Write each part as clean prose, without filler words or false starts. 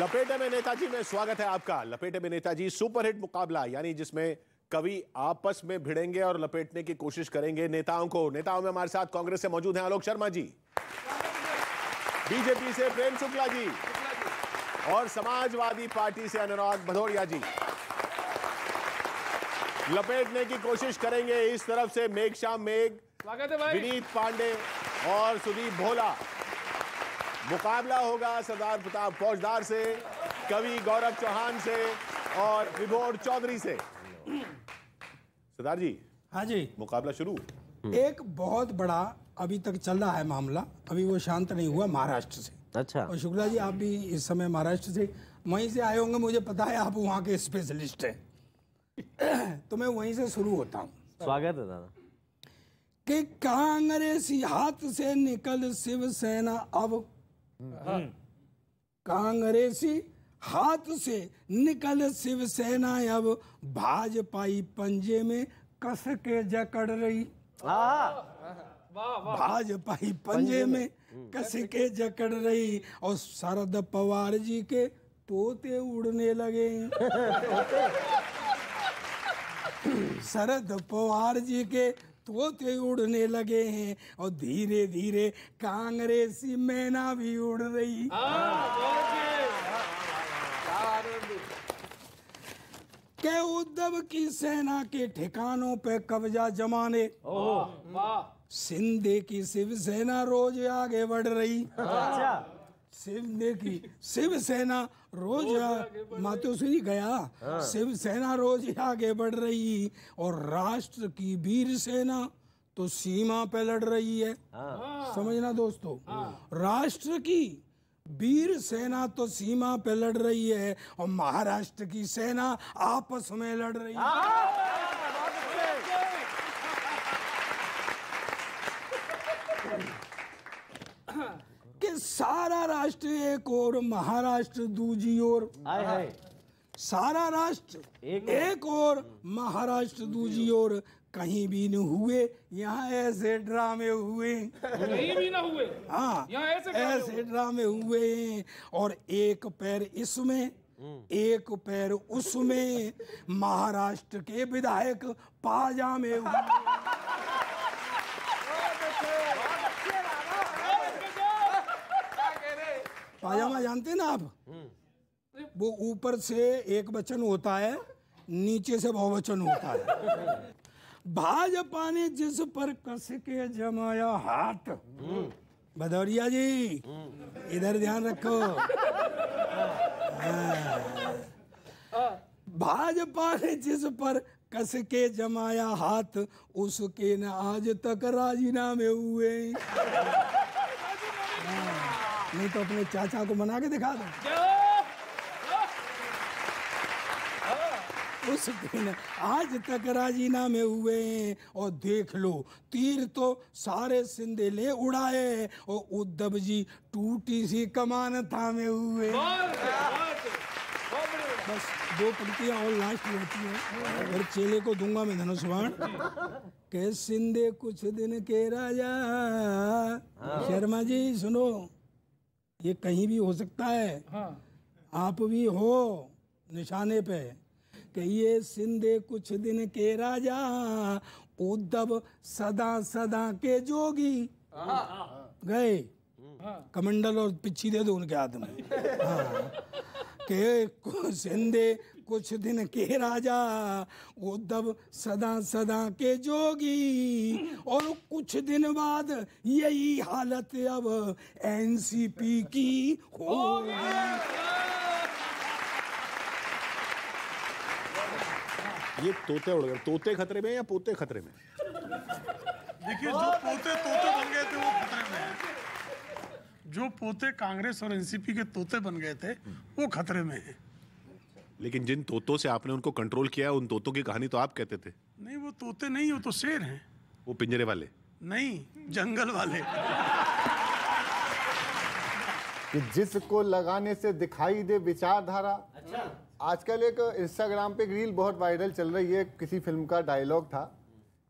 लपेटे में नेताजी में स्वागत है आपका। लपेटे में नेताजी सुपरहिट मुकाबला, यानी जिसमें कवि आपस में भिड़ेंगे और लपेटने की कोशिश करेंगे नेताओं को। नेताओं में हमारे साथ कांग्रेस से मौजूद हैं आलोक शर्मा जी, बीजेपी से प्रेम शुक्ला जी और समाजवादी पार्टी से अनुराग भदौरिया जी। लपेटने की कोशिश करेंगे इस तरफ से मेघश्याम मेघ, विनीत पांडे और सुदीप भोला। मुकाबला होगा सरदार प्रताप फौजदार से, कवि गौरव चौहान से और विभोर चौधरी से। सरदार जी। हाँ जी, मुकाबला शुरू। एक बहुत बड़ा अभी तक चल रहा है मामला, अभी वो शांत नहीं हुआ, महाराष्ट्र से। अच्छा। और शुक्ला जी आप भी इस समय महाराष्ट्र से वहीं से आए होंगे, मुझे पता है आप वहाँ के स्पेशलिस्ट हैं। तो मैं वहीं से शुरू होता हूँ। स्वागत है दादा। कि कांग्रेसी हाथ से निकल शिवसेना अब, कांग्रेसी हाथ से निकल शिवसेना अब भाजपाई पंजे में कस के जकड़ रही। भाजपाई पंजे में कस के जकड़ रही और शरद पवार जी के तोते उड़ने लगे। शरद पवार जी के तोते उड़ने लगे हैं और धीरे धीरे कांग्रेसी मैना भी उड़ रही। के उद्धव की सेना के ठिकानों पे कब्जा जमाने शिंदे की शिवसेना रोज आगे बढ़ रही। शिंदे की शिवसेना रोज मातोश्री गया, शिवसेना रोज आगे बढ़ रही और राष्ट्र की वीर सेना तो सीमा पे लड़ रही है। समझना दोस्तों, राष्ट्र की वीर सेना तो सीमा पे लड़ रही है और महाराष्ट्र की सेना आपस में लड़ रही है। कि सारा राष्ट्र एक और महाराष्ट्र दूजी ओर, सारा राष्ट्र एक और महाराष्ट्र दूजी ओर, कहीं भी न हुए यहाँ ऐसे ड्रामे हुए। कहीं भी ना हुए। हाँ, ऐसे ड्रामे हुए और एक पैर इसमें एक पैर उसमें, महाराष्ट्र के विधायक पाजामे हुए। पाजामा जानते ना आप, वो ऊपर से एक वचन होता है, नीचे से बहुवचन होता है। भाजपा ने जिस पर कस के जमाया हाथ, भदौरिया जी इधर ध्यान रखो। भाजपा ने जिस पर कस के जमाया हाथ, उसके न आज तक राजीनामे हुए। नहीं तो अपने चाचा को मना के दिखा दो। उसके न आज तक राजीनामे हुए हैं और देख लो, तीर तो सारे शिंदे ले उड़ाए और उद्धव जी टूटी सी कमान थामे हुए। बस दो पंक्तियां और लास्ट होती है और चेले को दूंगा मैं धनुष बाण। के शिंदे कुछ दिन के राजा। शर्मा जी सुनो, ये कहीं भी हो सकता है। आप भी हो निशाने पे कि ये शिंदे कुछ दिन के राजा, उद्धव सदा सदा के जोगी। गए कमंडल और पिच्छी दे दो उनके हाथ में। के शिंदे कुछ दिन के राजा, उद्धव सदा सदा के जोगी और कुछ दिन बाद यही हालत अब एनसीपी की होगी। ये तोते उड़ गए। तोते खतरे में या पोते खतरे में? देखिए, जो पोते बन गए थे वो खतरे में है। जो पोते कांग्रेस और एनसीपी के तोते बन गए थे वो खतरे में है। लेकिन जिन तोतों से आपने उनको कंट्रोल किया, उन तोतों की कहानी तो आप कहते थे। नहीं, वो तोते नहीं, वो तो शेर हैं। वो पिंजरे वाले नहीं, जंगल वाले। कि जिसको लगाने से दिखाई दे विचारधारा। आजकल एक इंस्टाग्राम पे एक रील बहुत वायरल चल रही है, किसी फिल्म का डायलॉग था,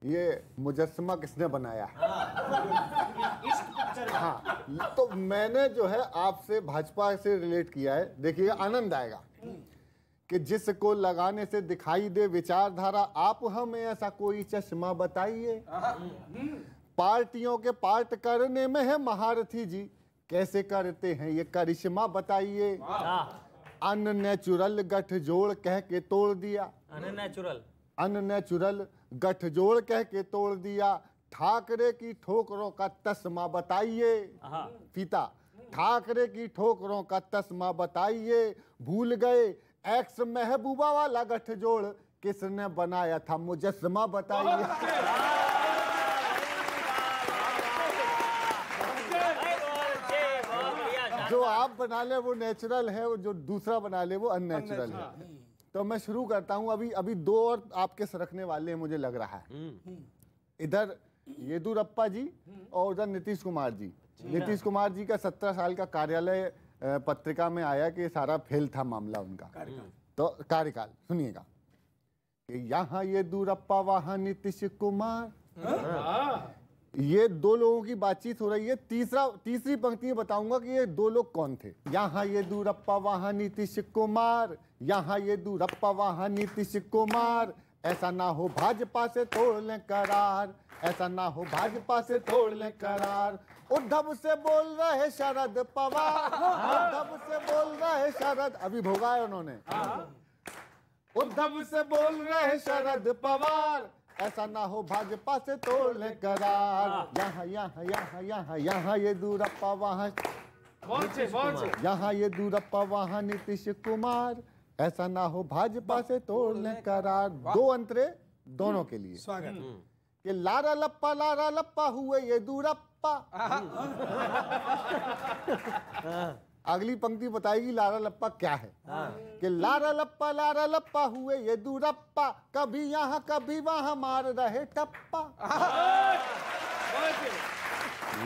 ये मुजस्समा किसने बनाया है। हाँ, तो मैंने जो है आपसे भाजपा से रिलेट किया है। देखिएगा, आनंद आएगा कि जिसको लगाने से दिखाई दे विचारधारा, आप हमें ऐसा कोई चश्मा बताइए। पार्टियों के पार्ट करने में है महारथी जी, कैसे करते हैं ये करिश्मा बताइए। अननेचुरल गठजोड़ कह के तोड़ दिया, अननेचुरल गठजोड़ कह के तोड़ दिया। ठाकरे की ठोकरों का तस्मा बताइए। फीता, ठाकरे की ठोकरों का तस्मा बताइए। भूल गए एक्स महबूबा वाला गठजोड़, किसने बनाया था मुजस्समा बताइए। जो आप बना ले वो नेचुरल है, और जो दूसरा बना ले वो अननेचुरल है। तो मैं शुरू करता हूं। अभी दो और आपके सरकने वाले हैं मुझे लग रहा है। इधर येदुरप्पा जी और उधर नीतीश कुमार जी। नीतीश कुमार जी का 17 साल का कार्यालय पत्रिका में आया कि सारा फेल था मामला उनका। तो कार्यकाल सुनिएगा कि यहाँ येदुरप्पा वहाँ नीतीश कुमार। ये दो लोगों की बातचीत हो रही है। तीसरी पंक्ति में बताऊंगा कि ये दो लोग कौन थे। यहाँ येदुरप्पा वहाँ नीतीश कुमार, यहाँ येदुरप्पा वहाँ नीतीश कुमार। ऐसा ना हो भाजपा से तोड़ लें करार, ऐसा ना हो भाजपा से तोड़ लें करार। उद्धव से बोल रहे शरद पवार, उद्धव से बोल रहे शरद, अभी भोगा है उन्होंने। उद्धव से बोल रहे शरद पवार, ऐसा ना हो भाजपा से तोड़ ले करार। यहाँ यहाँ यहाँ यहाँ यहाँ येदुरप्पा वहाँ, यहाँ येदुरप्पा वहाँ नीतीश कुमार। ऐसा ना हो भाजपा से तोड़ ले करार। दो अंतरे दोनों के लिए स्वागत। कि लारा लप्पा हुए येदुरप्पा। अगली पंक्ति बताएगी लारा लप्पा क्या है। कि लारा लप्पा हुए येदुरप्पा, कभी यहाँ कभी वहाँ मार रहे टप्पा।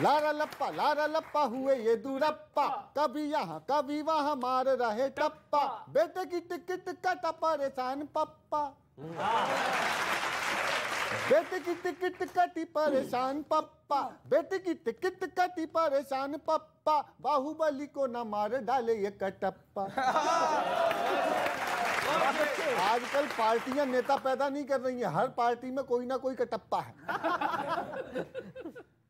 लारा लप्पा हुए येदुरप्पा, कभी यहाँ कभी वहाँ मार रहे टप्पा। बेटे की टिकट कटा परेशान पप्पा, बेटे की टिकट कटी परेशान पप्पा, बेटे की टिकट कटी परेशान पप्पा। बाहुबली को न मार डाले ये कटप्पा। आजकल पार्टियां नेता पैदा नहीं कर रही हैं, हर पार्टी में कोई ना कोई कटप्पा है।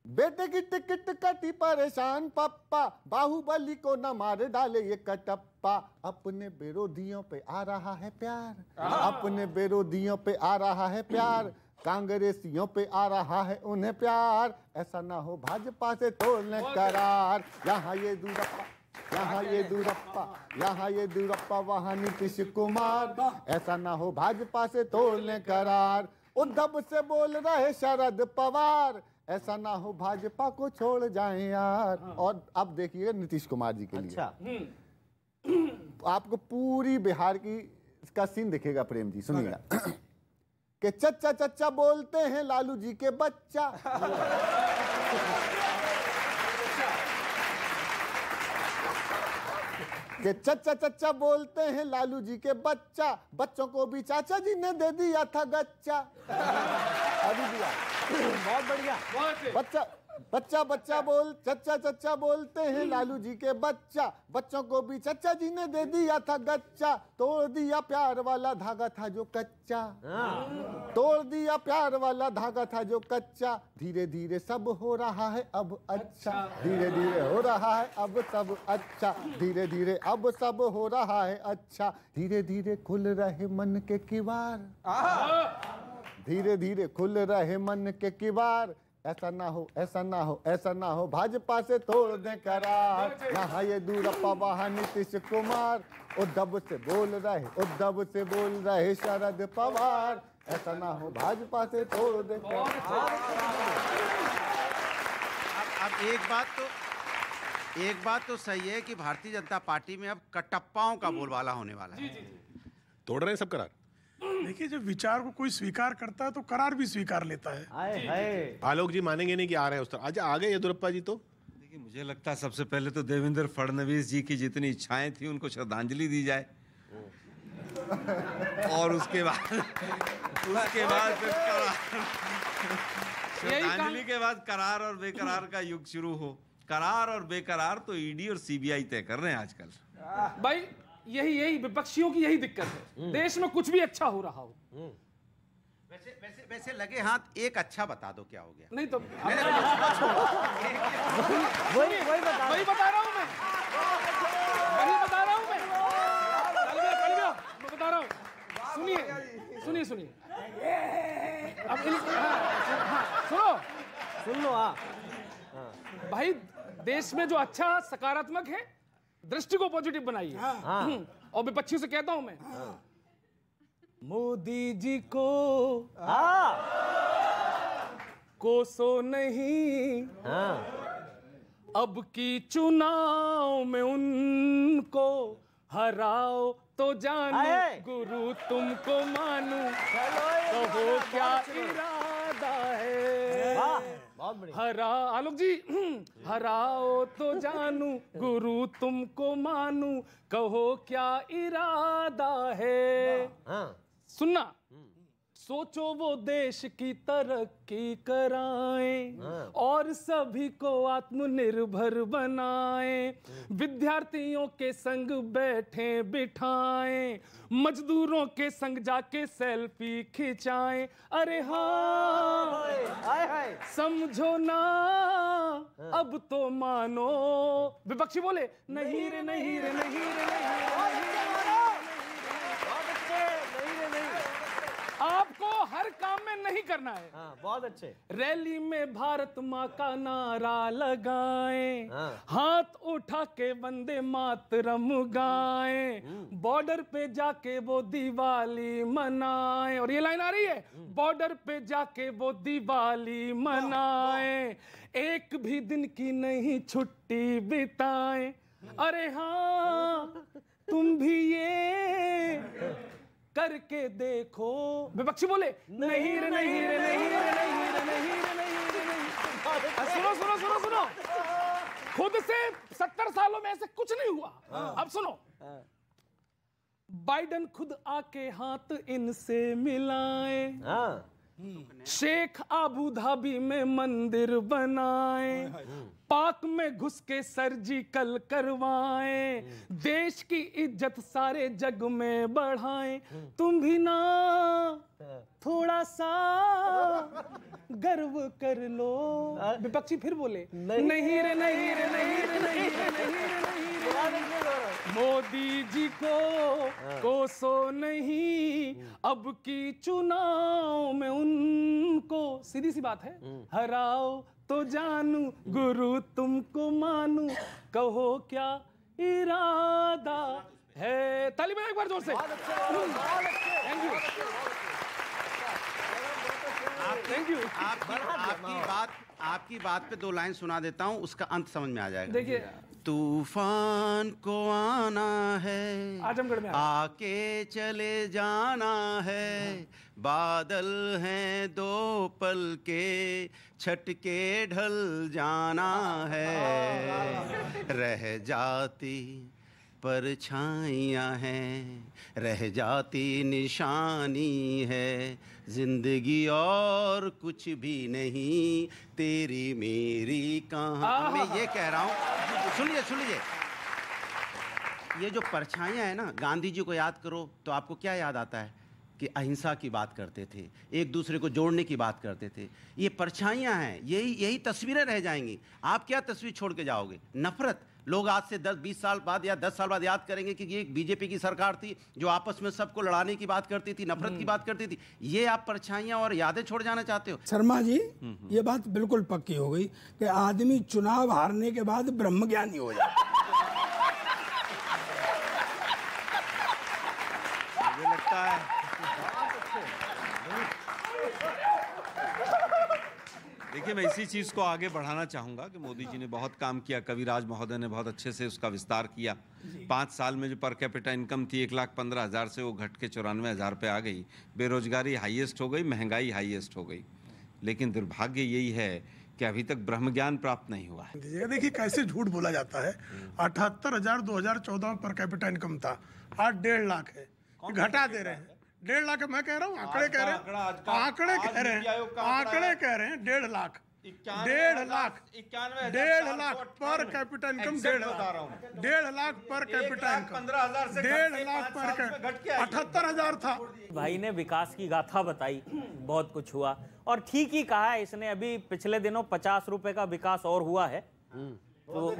बेटे की टिकट कटी परेशान पप्पा, बाहुबली को न मार डाले ये कटप्पा। अपने विरोधियों पे आ रहा है प्यार, अपने विरोधियों पे आ रहा है प्यार। कांग्रेसियों पे आ रहा है उन्हें प्यार। ऐसा ना हो भाजपा से तोड़ लें करार। यहाँ येदुरप्पा, यहाँ येदुरप्पा, यहाँ येदुरप्पा वहाँ नीतीश कुमार। ऐसा ना हो भाजपा से तोड़ लें करार। उद्धव से बोल रहे शरद पवार, ऐसा ना हो भाजपा को छोड़ जाएं यार। और अब देखिए नीतीश कुमार जी के लिए आपको पूरी बिहार की इसका सीन दिखेगा। प्रेम जी सुनिएगा कि चच्चा चच्चा बोलते हैं लालू जी के बच्चा। कि चच्चा चच्चा बोलते हैं लालू जी के बच्चा, बच्चों को भी चाचा जी ने दे दिया था गच्चा। अभी दिया, बहुत बढ़िया। बच्चा बच्चा बच्चा बोल, चच्चा चच्चा बोलते हैं लालू जी के बच्चा, बच्चों को भी चच्चा जी ने दे दिया था गच्चा। तोड़ दिया प्यार वाला धागा था जो कच्चा, तोड़ दिया प्यार वाला धागा था जो कच्चा। धीरे धीरे सब हो रहा है अब अच्छा, धीरे धीरे हो रहा है अब सब अच्छा, धीरे धीरे अब सब हो रहा है अच्छा। धीरे धीरे खुल रहे मन के किवाड़, धीरे धीरे खुल रहे मन के किवाड़। ऐसा ना हो, ऐसा ना हो, ऐसा ना हो भाजपा से तोड़ दे करार। यहाँ येदुरप्पा वहाँ नीतीश कुमार। उद्धव से बोल रहे, उद्धव से बोल रहे शरद पवार। ऐसा ना हो भाजपा से तोड़ दे करार। अब एक बात तो सही है कि भारतीय जनता पार्टी में अब कटप्पाओं का बोलबाला होने वाला है। तोड़ रहे हैं सब करार। देखिए, जब विचार को कोई स्वीकार करता है तो करार भी स्वीकार लेता है। आलोक जी मानेंगे नहीं कि आ रहे हैं उस तरह। आज आ गए येदुरप्पा जी। तो देखिए, मुझे लगता है सबसे पहले तो देवेंद्र फडणवीस जी की जितनी इच्छाएं थी उनको श्रद्धांजलि दी जाए, और उसके बाद फिर करार, श्रद्धांजलि के बाद करार और बेकरार का युग शुरू हो। करार और बेकरार तो ईडी और सीबीआई तय कर रहे हैं आजकल। भाई यही विपक्षियों की यही दिक्कत है, देश में कुछ भी अच्छा हो रहा हो। वैसे लगे हाथ एक अच्छा बता दो क्या हो गया। नहीं तो वही बता वही बता रहा हूं मैं, वही बता रहा हूं मैं, मैं बता रहा हूं। सुनिए अब सुन लो। हाँ भाई देश में जो अच्छा सकारात्मक है, दृष्टि को पॉजिटिव बनाइए। और विपक्षी से कहता हूं मैं, मोदी जी को कोसो नहीं, अब की चुनाव में उनको हराओ तो जानो, गुरु तुमको मानू, कहो क्या इरादा है। बहुत बढ़िया। आलोक जी, हराओ तो जानू, गुरु तुमको मानू, कहो क्या इरादा है। सुनना, सोचो वो देश की तरक्की कराएं और सभी को आत्मनिर्भर बनाएं, विद्यार्थियों के संग बैठे बिठाएं, मजदूरों के संग जाके सेल्फी खिंचाएं। अरे हाँ समझो ना, अब तो मानो। विपक्षी बोले नहीं रे नहीं रे नहीं रे नहीं रे। आपको हर काम में नहीं करना है। बहुत अच्छे। रैली में भारत माँ का नारा लगाएं, हाथ उठा के वंदे मातरम गाएं, बॉर्डर पे जाके वो दिवाली मनाएं। और ये लाइन आ रही है, बॉर्डर पे जाके वो दिवाली मनाएं, एक भी दिन की नहीं छुट्टी बिताएं। अरे हाँ तुम भी ये करके देखो। विपक्षी बोले नहीं रे नहीं रे नहीं रे नहीं रे नहीं रे नहीं रे नहीं। सुनो, खुद से 70 सालों में ऐसे कुछ नहीं हुआ। अब सुनो, बाइडन खुद आके हाथ इनसे मिलाए, शेख अबू धाबी में मंदिर बनाए, पाक में घुस के सर्जिकल करवाएं, देश की इज्जत सारे जग में बढ़ाएं। तुम भी ना थोड़ा सा गर्व कर लो। विपक्षी फिर बोले नहीं रे नहीं रे नहीं रे नहीं रे नहीं रे नहीं रे। मोदी जी को कोसो नहीं, अब की चुनाव में उनको, सीधी सी बात है, हराओ तो जानू, गुरु तुमको मानू, कहो क्या इरादा है। ताली बजाओ एक बार जोर से। Thank you. आपकी बात पे 2 लाइन सुना देता हूँ, उसका अंत समझ में आ जाएगा। देखिए, तूफान को आना है, आजमगढ़ में आके चले जाना है, बादल हैं 2 पल के, छटके ढल जाना है, रह जाती परछाइयाँ हैं, रह जाती निशानी है, जिंदगी और कुछ भी नहीं, तेरी मेरी कहानी। मैं ये कह रहा हूँ, सुनिए, ये जो परछाइयाँ हैं ना, गांधी जी को याद करो तो आपको क्या याद आता है कि अहिंसा की बात करते थे, एक दूसरे को जोड़ने की बात करते थे। ये परछाइयाँ हैं, यही तस्वीरें रह जाएंगी। आप क्या तस्वीर छोड़ के जाओगे? नफरत। लोग आज से 10-20 साल बाद या 10 साल बाद याद करेंगे कि ये बीजेपी की सरकार थी जो आपस में सबको लड़ाने की बात करती थी, नफरत की बात करती थी। ये आप परछाइयाँ और यादें छोड़ जाना चाहते हो? शर्मा जी, ये बात बिल्कुल पक्की हो गई कि आदमी चुनाव हारने के बाद ब्रह्मज्ञानी हो जाता है। मुझे लगता है देखिए, मैं इसी चीज़ को आगे बढ़ाना चाहूँगा कि मोदी जी ने बहुत काम किया, कविराज महोदय ने बहुत अच्छे से उसका विस्तार किया। 5 साल में जो पर कैपिटा इनकम थी 1,15,000 से वो घट के 94,000 पे आ गई, बेरोजगारी हाईएस्ट हो गई, महंगाई हाईएस्ट हो गई। लेकिन दुर्भाग्य यही है कि अभी तक ब्रह्मज्ञान प्राप्त नहीं हुआ है। देखिए कैसे झूठ बोला जाता है। 78,000 2014 में पर कैपिटा इनकम था, आज 1.5 लाख है, घटा दे रहे हैं। 1.5 लाख मैं कह रहा हूँ, आंकड़े कह रहे हैं 1.5 lakh. 1.5 lakh 1.5 lakh per capita income 1.5 lakh per capita income 15,000 से 1.5 लाख पर 78,000 था। भाई ने विकास की गाथा बताई, बहुत कुछ हुआ और ठीक ही कहा है इसने। अभी पिछले दिनों 50 रुपए का विकास और हुआ है तो